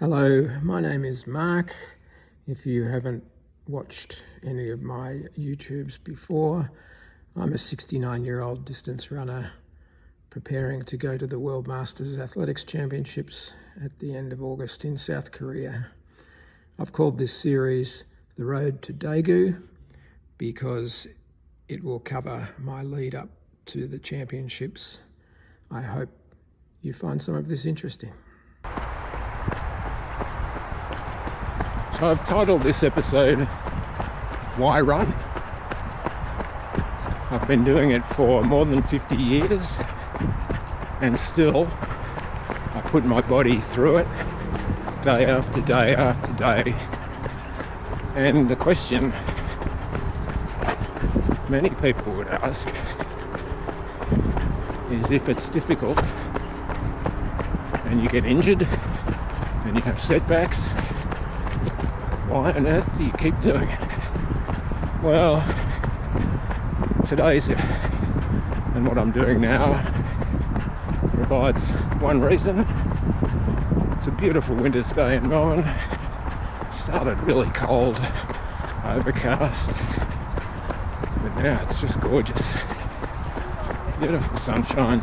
Hello, my name is Mark. If you haven't watched any of my YouTubes before, I'm a 69-year-old distance runner preparing to go to the World Masters Athletics Championships at the end of August in South Korea. I've called this series The Road to Daegu because it will cover my lead up to the championships. I hope you find some of this interesting. So I've titled this episode, Why Run? I've been doing it for more than 50 years and still I put my body through it day after day after day. And the question many people would ask is, if it's difficult and you get injured and you have setbacks, why on earth do you keep doing it? Well, today's it, and what I'm doing now provides one reason. It's a beautiful winter's day in Melbourne. Started really cold, overcast, but now it's just gorgeous. Beautiful sunshine.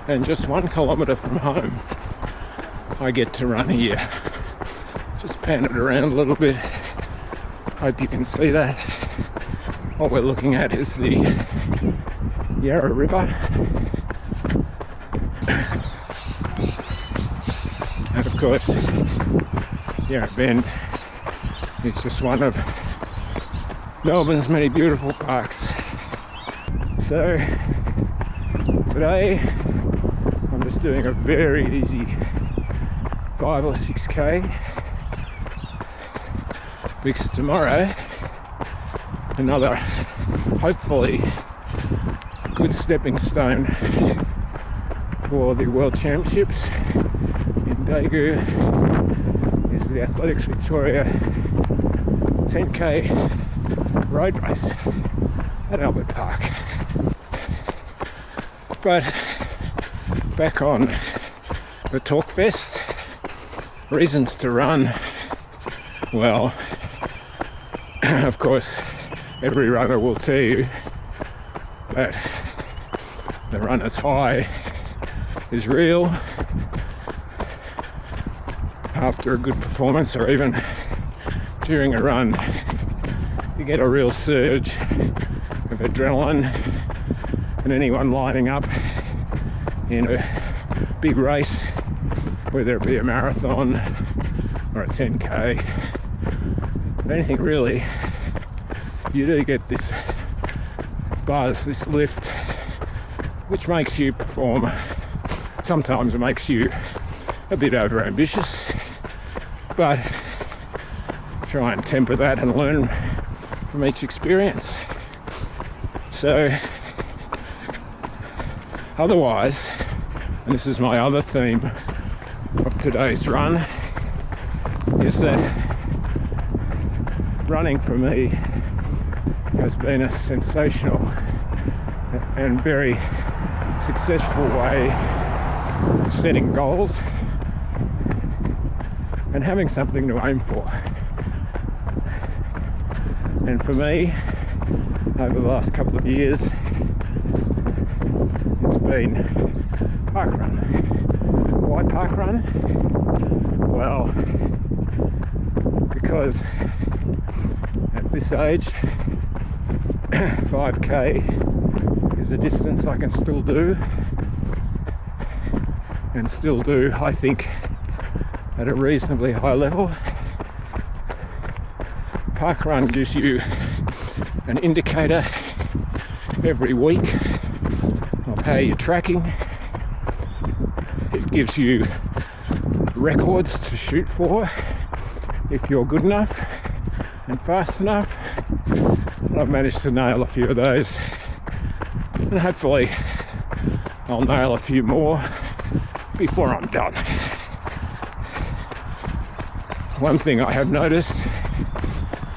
And just 1 kilometre from home, I get to run here. Just pan it around a little bit. Hope you can see that. What we're looking at is the Yarra River. And of course, Yarra Bend is just one of Melbourne's many beautiful parks. So today, I'm just doing a very easy 5 or 6k, because tomorrow another hopefully good stepping stone for the World Championships in Daegu is the Athletics Victoria 10k road race at Albert Park. But back on the talk fest, reasons to run. Well, of course, every runner will tell you that the runner's high is real after a good performance, or even during a run. You get a real surge of adrenaline, and anyone lining up in a big race, whether it be a marathon or a 10k, anything really, you do get this buzz, this lift, which makes you perform. Sometimes it makes you a bit over-ambitious, but try and temper that and learn from each experience. So otherwise, and this is my other theme of today's run, is that running for me has been a sensational and very successful way of setting goals and having something to aim for. And for me, over the last couple of years, it's been parkrun. Why parkrun? Well, because at this age, 5k is a distance I can still do, and still do, I think, at a reasonably high level. Parkrun gives you an indicator every week of how you're tracking. It gives you records to shoot for if you're good enough and fast enough. And I've managed to nail a few of those, and hopefully I'll nail a few more before I'm done. One thing I have noticed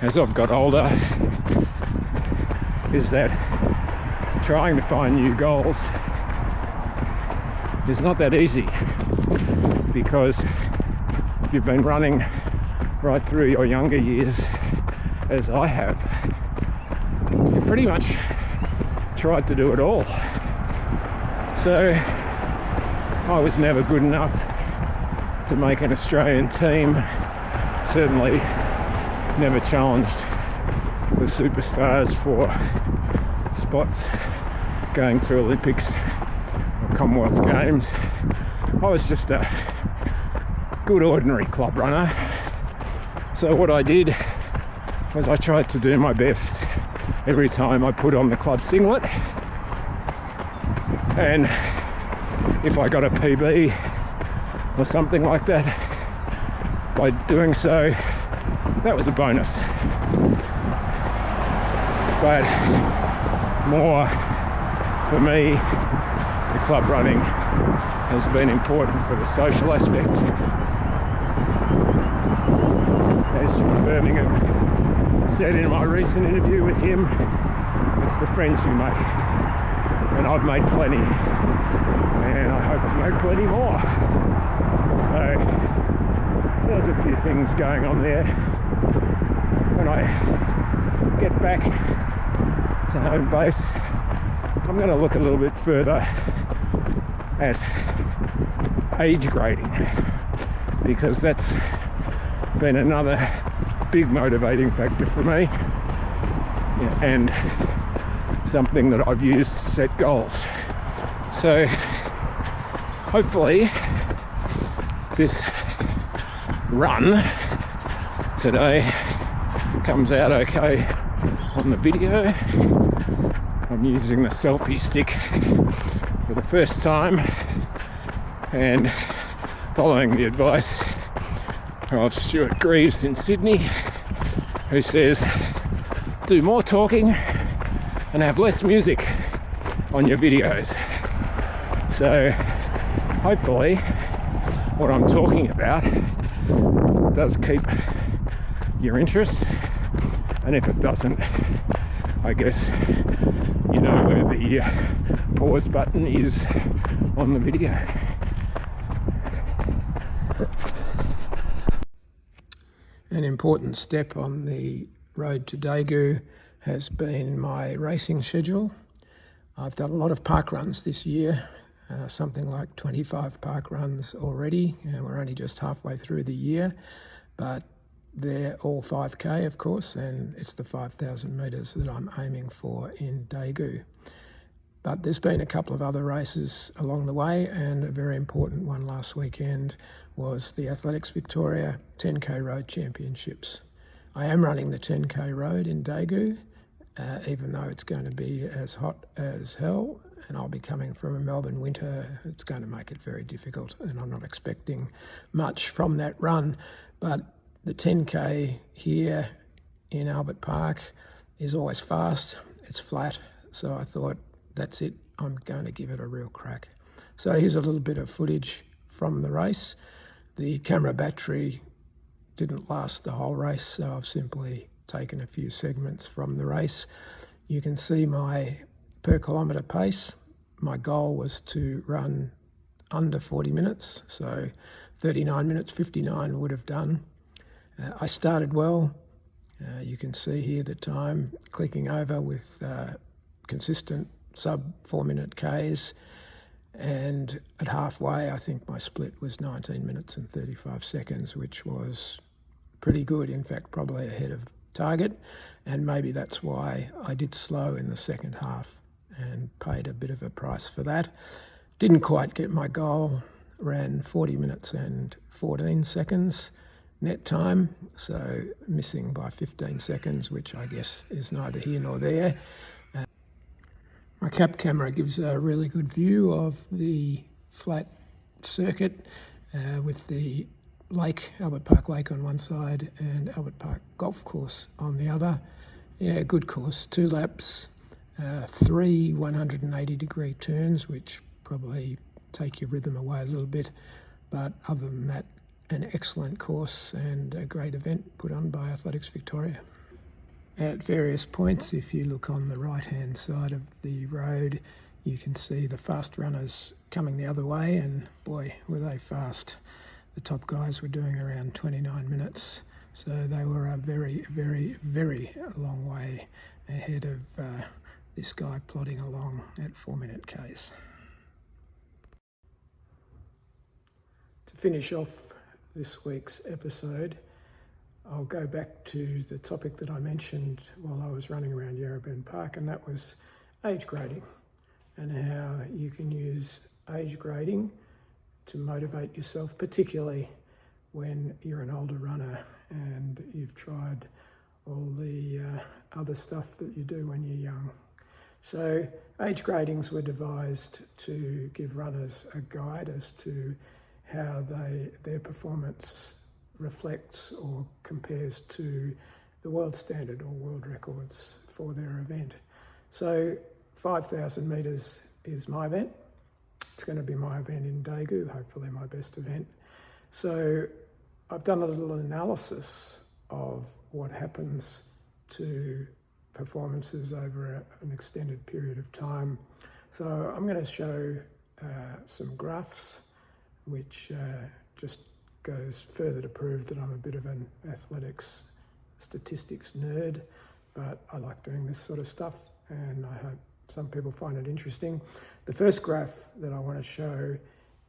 as I've got older is that trying to find new goals is not that easy, because if you've been running right through your younger years, as I have, you've pretty much tried to do it all. So I was never good enough to make an Australian team, certainly never challenged the superstars for spots going to Olympics or Commonwealth Games. I was just a good ordinary club runner. So what I did was I tried to do my best every time I put on the club singlet, and if I got a PB or something like that by doing so, that was a bonus. But more for me, the club running has been important for the social aspect. As John Birmingham said in my recent interview with him, it's the friends you make, and I've made plenty, and I hope to make plenty more. So there's a few things going on there. When I get back to home base, I'm going to look a little bit further at age grading, because that's been another big motivating factor for me, and something that I've used to set goals. So hopefully this run today comes out okay on the video. I'm using the selfie stick for the first time, and following the advice of Stuart Greaves in Sydney, who says do more talking and have less music on your videos. So hopefully what I'm talking about does keep your interest, and if it doesn't, I guess you know where the pause button is on the video. An important step on the road to Daegu has been my racing schedule. I've done a lot of park runs this year, something like 25 park runs already, and we're only just halfway through the year, but they're all 5k, of course, and it's the 5,000 metres that I'm aiming for in Daegu. But there's been a couple of other races along the way, and a very important one last weekend was the Athletics Victoria 10k Road Championships. I am running the 10k road in Daegu, even though it's going to be as hot as hell, and I'll be coming from a Melbourne winter. It's going to make it very difficult, and I'm not expecting much from that run. But the 10k here in Albert Park is always fast, it's flat, so I thought, that's it, I'm going to give it a real crack. So here's a little bit of footage from the race. The camera battery didn't last the whole race, so I've simply taken a few segments from the race. You can see my per kilometre pace. My goal was to run under 40 minutes, so 39 minutes 59 would have done. I started well. You can see here the time clicking over with consistent sub 4 minute Ks, and at halfway I think my split was 19 minutes and 35 seconds, which was pretty good, in fact probably ahead of target, and maybe that's why I did slow in the second half and paid a bit of a price for that. Didn't quite get my goal, ran 40 minutes and 14 seconds net time, so missing by 15 seconds, which I guess is neither here nor there. My cap camera gives a really good view of the flat circuit with the lake, Albert Park Lake on one side and Albert Park Golf Course on the other. Yeah, good course, 2 laps, 3 180-degree turns, which probably take your rhythm away a little bit, but other than that, an excellent course and a great event put on by Athletics Victoria. At various points, if you look on the right-hand side of the road, you can see the fast runners coming the other way, and boy, were they fast. The top guys were doing around 29 minutes, so they were a very, very, very long way ahead of this guy plodding along at 4-minute Ks. To finish off this week's episode, I'll go back to the topic that I mentioned while I was running around Yarraburn Park, and that was age grading and how you can use age grading to motivate yourself, particularly when you're an older runner and you've tried all the other stuff that you do when you're young. So age gradings were devised to give runners a guide as to how their performance reflects or compares to the world standard or world records for their event. So 5,000 metres is my event. It's going to be my event in Daegu, hopefully my best event. So I've done a little analysis of what happens to performances over an extended period of time. So I'm going to show some graphs which just goes further to prove that I'm a bit of an athletics statistics nerd, but I like doing this sort of stuff and I hope some people find it interesting. The first graph that I want to show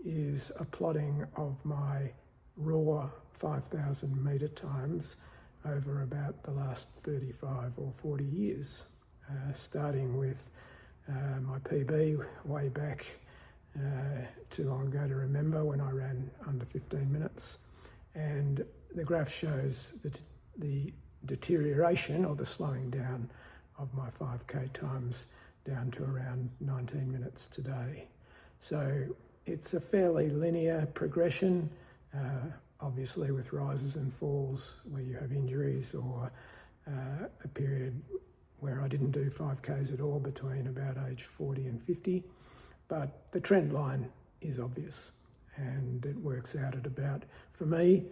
is a plotting of my raw 5,000 metre times over about the last 35 or 40 years, starting with my PB way back too long ago to remember, when I ran under 15 minutes. And the graph shows the deterioration or the slowing down of my 5K times down to around 19 minutes today. So it's a fairly linear progression, obviously with rises and falls where you have injuries, or a period where I didn't do 5Ks at all between about age 40 and 50. But the trend line is obvious, and it works out at about, for me,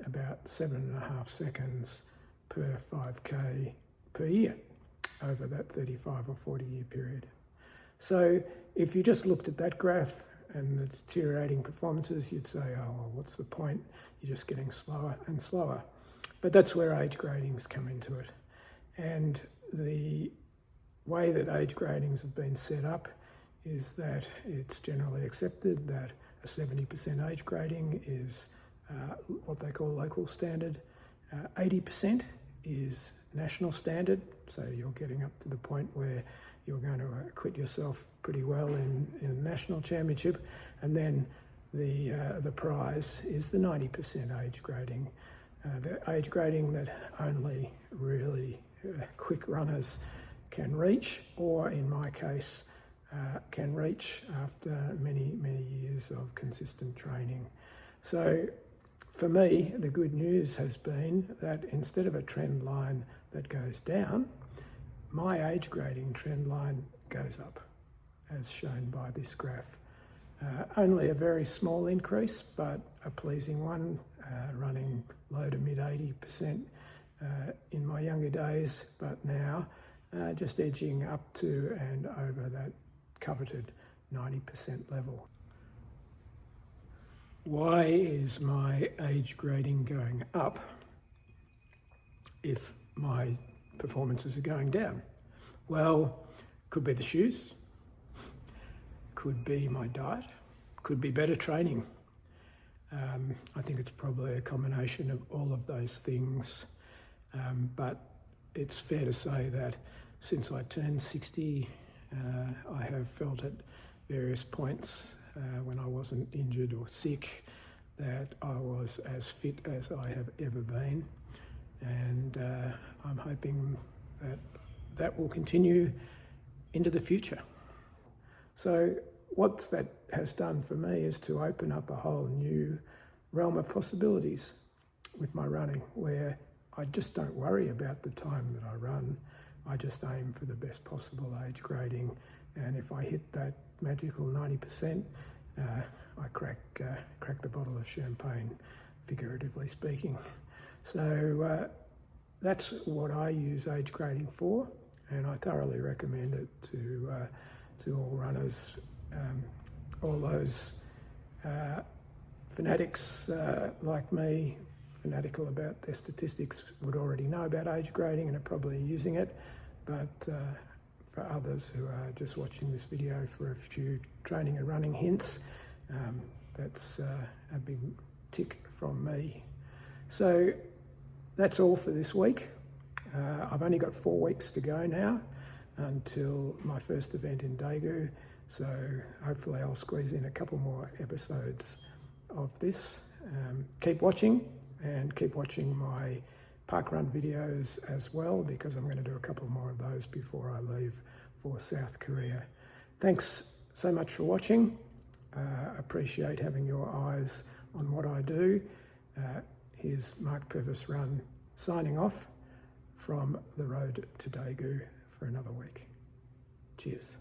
about 7.5 seconds per 5K per year over that 35 or 40 year period. So if you just looked at that graph and the deteriorating performances, you'd say, oh, well, what's the point? You're just getting slower and slower. But that's where age gradings come into it. And the way that age gradings have been set up is that it's generally accepted that a 70% age grading is what they call local standard. 80% is national standard, so you're getting up to the point where you're going to acquit yourself pretty well in a national championship. And then the prize is the 90% age grading. The age grading that only really quick runners can reach, or in my case, can reach after many, many years of consistent training. So for me, the good news has been that instead of a trend line that goes down, my age grading trend line goes up, as shown by this graph. Only a very small increase, but a pleasing one, running low to mid 80% in my younger days, but now just edging up to and over that coveted 90% level. Why is my age grading going up if my performances are going down? Well, could be the shoes, could be my diet, could be better training. I think it's probably a combination of all of those things, but it's fair to say that since I turned 60, I have felt at various points when I wasn't injured or sick that I was as fit as I have ever been, and I'm hoping that that will continue into the future. So what that has done for me is to open up a whole new realm of possibilities with my running, where I just don't worry about the time that I run. I just aim for the best possible age grading, and if I hit that magical 90%, I crack the bottle of champagne, figuratively speaking. So that's what I use age grading for, and I thoroughly recommend it to all runners. All those fanatics like me, fanatical about their statistics, would already know about age grading and are probably using it, but for others who are just watching this video for a few training and running hints, that's a big tick from me. So that's all for this week. I've only got 4 weeks to go now until my first event in Daegu, so hopefully I'll squeeze in a couple more episodes of this. Keep watching, and keep watching my parkrun videos as well, because I'm going to do a couple more of those before I leave for South Korea. Thanks so much for watching. Appreciate having your eyes on what I do. Here's Mark Purvis Run signing off from the road to Daegu for another week. Cheers.